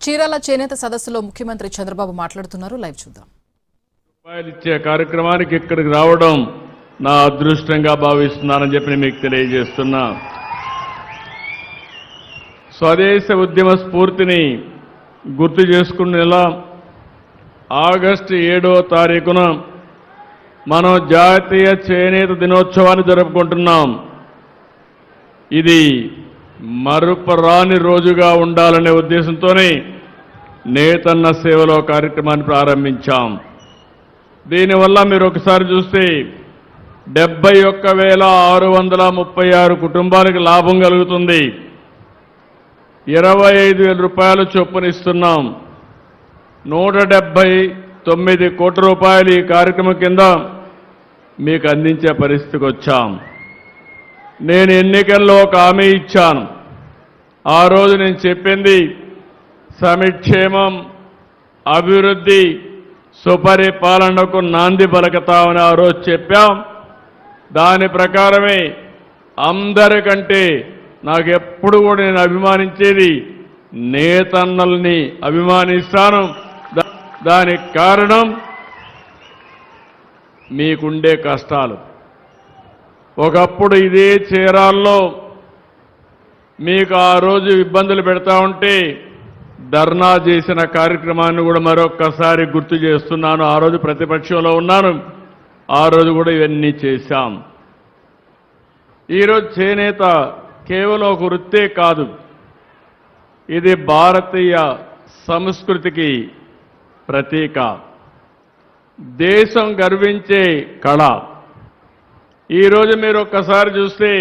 చీరాల చేనేత సదస్సులో ముఖ్యమంత్రి చంద్రబాబు మాట్లాడుతున్నారు. లైవ్ చూద్దాం. రూపాయలు ఇచ్చే కార్యక్రమానికి ఇక్కడికి రావడం నా అదృష్టంగా భావిస్తున్నానని చెప్పి మీకు తెలియజేస్తున్నా. స్వదేశ ఉద్యమ స్ఫూర్తిని గుర్తు చేసుకునేలా ఆగస్టు 7వ తారీఖున మనం జాతీయ చేనేత దినోత్సవాన్ని జరుపుకుంటున్నాం. ఇది మరుపురాని రోజుగా ఉండాలనే ఉద్దేశంతోనే నేతన్న సేవలో కార్యక్రమాన్ని ప్రారంభించాం. దీనివల్ల మీరు ఒకసారి చూస్తే 71,636 కుటుంబాలకు లాభం కలుగుతుంది. 25,000 రూపాయలు చొప్పున ఇస్తున్నాం. 179 కోట్ల రూపాయలు ఈ కార్యక్రమం కింద మీకు అందించే పరిస్థితికి వచ్చాం. నేను ఎన్నికల్లో ఒక హామీ ఇచ్చాను. ఆ రోజు నేను చెప్పింది సంక్షేమం, అభివృద్ధి, సుపరిపాలనకు నాంది పలకతామని ఆ రోజు చెప్పాం. దాని ప్రకారమే అందరికంటే నాకు ఎప్పుడు కూడా నేను అభిమానించేది నేతన్నల్ని అభిమానిస్తాను. దానికి కారణం మీకుండే కష్టాలు. ఒకప్పుడు ఇదే చీరాల్లో మీకు ఆ రోజు ఇబ్బందులు పెడతా ఉంటే ధర్నా చేసిన కార్యక్రమాన్ని కూడా మరొక్కసారి గుర్తు చేస్తున్నాను. ఆ రోజు ప్రతిపక్షంలో ఉన్నాను. ఆ రోజు కూడా ఇవన్నీ చేశాం. ఈరోజు చేనేత కేవలం ఒక వృత్తే కాదు, ఇది భారతీయ సంస్కృతికి ప్రతీక, దేశం గర్వించే కళ. ఈరోజు మీరు ఒక్కసారి చూస్తే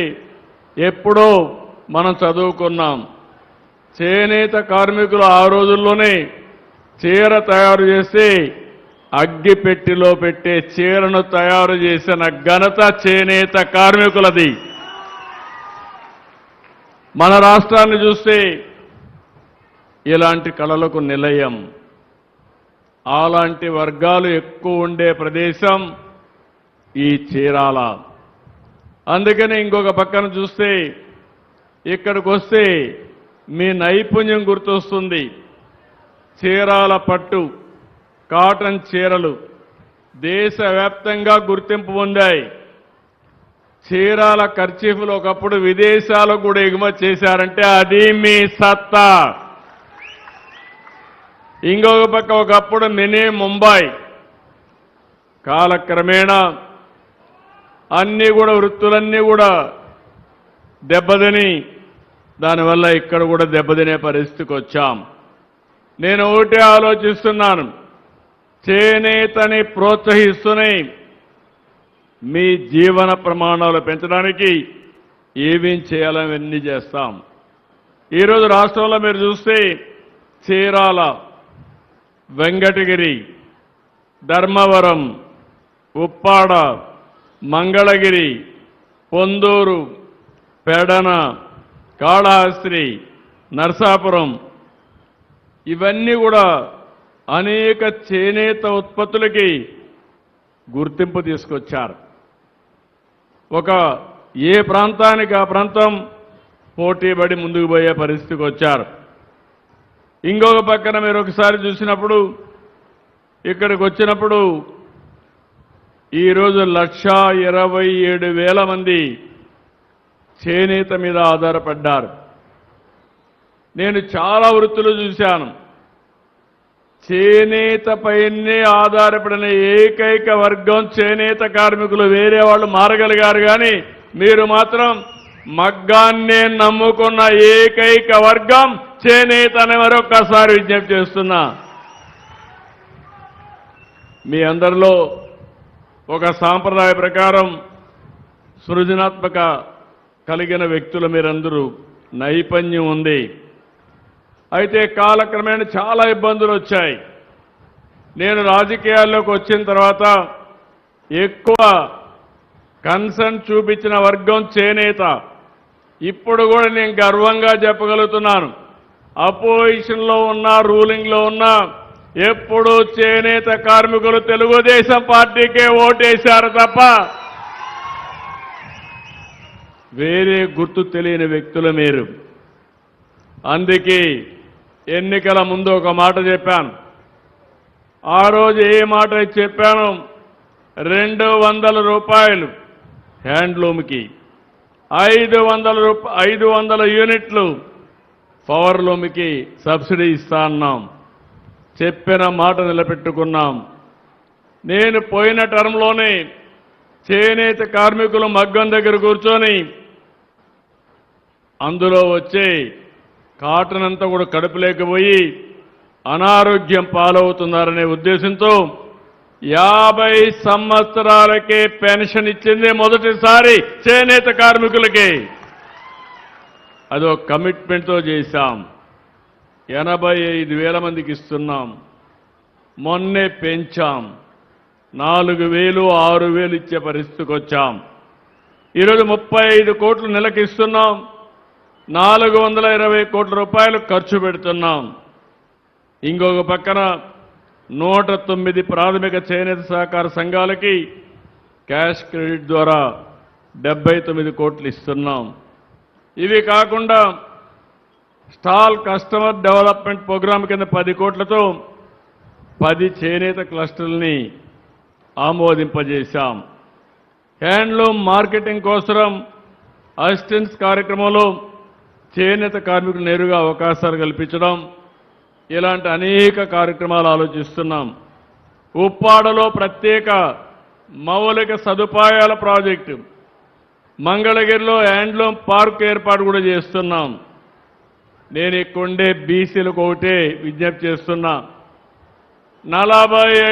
ఎప్పుడో మనం చదువుకున్నాం, చేనేత కార్మికులు ఆ రోజుల్లోనే చీర తయారు చేస్తే అగ్గిపెట్టిలో పెట్టే చీరను తయారు చేసిన ఘనత చేనేత కార్మికులది. మన రాష్ట్రాన్ని చూస్తే ఇలాంటి కళలకు నిలయం, అలాంటి వర్గాలు ఎక్కువ ఉండే ప్రదేశం ఈ చీరాల. అందుకని ఇంకొక పక్కన చూస్తే ఇక్కడికి వస్తే మీ నైపుణ్యం గుర్తొస్తుంది. చీరాల పట్టు, కాటన్ చీరలు దేశవ్యాప్తంగా గుర్తింపు పొందాయి. చీరాల కర్చీఫ్లు ఒకప్పుడు విదేశాలకు కూడా ఎగుమతి చేశారంటే అది మీ సత్తా. ఇంకొక పక్క ఒకప్పుడు మినీ ముంబై, కాలక్రమేణా అన్నీ కూడా వృత్తులన్నీ కూడా దెబ్బతిని దానివల్ల ఇక్కడ కూడా దెబ్బతినే పరిస్థితికి వచ్చాం. నేను ఒకటే ఆలోచిస్తున్నాను, చేనేతని ప్రోత్సహిస్తూనే మీ జీవన ప్రమాణాలు పెంచడానికి ఏమేం చేయాలని అన్నీ చేస్తాం. ఈరోజు రాష్ట్రంలో మీరు చూస్తే చీరాల, వెంకటగిరి, ధర్మవరం, ఉప్పాడ, మంగళగిరి, పొందూరు, పెడన, కాళహస్తి, నర్సాపురం ఇవన్నీ కూడా అనేక చేనేత ఉత్పత్తులకి గుర్తింపు తీసుకొచ్చారు. ఒక ఏ ప్రాంతానికి ఆ ప్రాంతం పోటీపడి ముందుకు పోయే పరిస్థితికి వచ్చారు. ఇంకొక పక్కన మీరు ఒకసారి చూసినప్పుడు ఇక్కడికి వచ్చినప్పుడు ఈరోజు 1,27,000 మంది చేనేత మీద ఆధారపడ్డారు. నేను చాలా వృత్తులు చూశాను, చేనేత పైనే ఆధారపడిన ఏకైక వర్గం చేనేత కార్మికులు. వేరే వాళ్ళు మారగలిగారు కానీ మీరు మాత్రం మగ్గాన్నే నమ్ముకున్న ఏకైక వర్గం చేనేత అని మరొక్కసారి విజ్ఞప్తి చేస్తున్నా. మీ అందరిలో ఒక సాంప్రదాయ ప్రకారం సృజనాత్మక కలిగిన వ్యక్తులు మీరందరూ, నైపుణ్యం ఉంది. అయితే కాలక్రమేణా చాలా ఇబ్బందులు వచ్చాయి. నేను రాజకీయాల్లోకి వచ్చిన తర్వాత ఎక్కువ కన్సర్న్ చూపించిన వర్గం చేనేత. ఇప్పుడు కూడా నేను గర్వంగా చెప్పగలుగుతున్నాను, అపోజిషన్లో ఉన్నా రూలింగ్లో ఉన్నా ఎప్పుడూ చేనేత కార్మికులు తెలుగుదేశం పార్టీకే ఓటేశారు తప్ప వేరే గుర్తు తెలియని వ్యక్తులు మీరు. అందుకే ఎన్నికల ముందు ఒక మాట చెప్పాను. ఆ రోజు ఏ మాట అయితే చెప్పాను, 200 రూపాయలు హ్యాండ్లూమ్కి, 500 యూనిట్లు పవర్లూమ్కి సబ్సిడీ ఇస్తా అన్నాం. చెప్పిన మాట నిలబెట్టుకున్నాం. నేను పోయిన టర్మ్లోనే చేనేత కార్మికులు మగ్గం దగ్గర కూర్చొని అందులో వచ్చే కాటన్ అంతా కూడా కడుపులేకపోయి అనారోగ్యం పాలవుతున్నారనే ఉద్దేశంతో 50 సంవత్సరాలకే పెన్షన్ ఇచ్చింది మొదటిసారి చేనేత కార్మికులకి. అదో కమిట్మెంట్తో చేశాం. 85,000 మందికి ఇస్తున్నాం. మొన్నే పెంచాం. 4,000, 6,000 ఇచ్చే పరిస్థితికి వచ్చాం. ఈరోజు 35 కోట్లు నెలకు ఇస్తున్నాం. 420 కోట్ల రూపాయలు ఖర్చు పెడుతున్నాం. ఇంకొక పక్కన 109 ప్రాథమిక చేనేత సహకార సంఘాలకి క్యాష్ క్రెడిట్ ద్వారా 79 కోట్లు ఇస్తున్నాం. ఇవి కాకుండా స్టాల్ కస్టమర్ డెవలప్మెంట్ ప్రోగ్రాం కింద 10 కోట్లతో 10 చేనేత క్లస్టర్లని ఆమోదింపజేశాం. హ్యాండ్లూమ్ మార్కెటింగ్ కోసం అసిస్టెన్స్ కార్యక్రమంలో చేనేత కార్మికులు నేరుగా అవకాశాలు కల్పించడం, ఇలాంటి అనేక కార్యక్రమాలు ఆలోచిస్తున్నాం. ఉప్పాడలో ప్రత్యేక మౌలిక సదుపాయాల ప్రాజెక్టు, మంగళగిరిలో హ్యాండ్లూమ్ పార్క్ ఏర్పాటు కూడా చేస్తున్నాం. నేను ఇక్కడుండే బీసీలకు ఒకటే విజ్ఞప్తి చేస్తున్నా, 45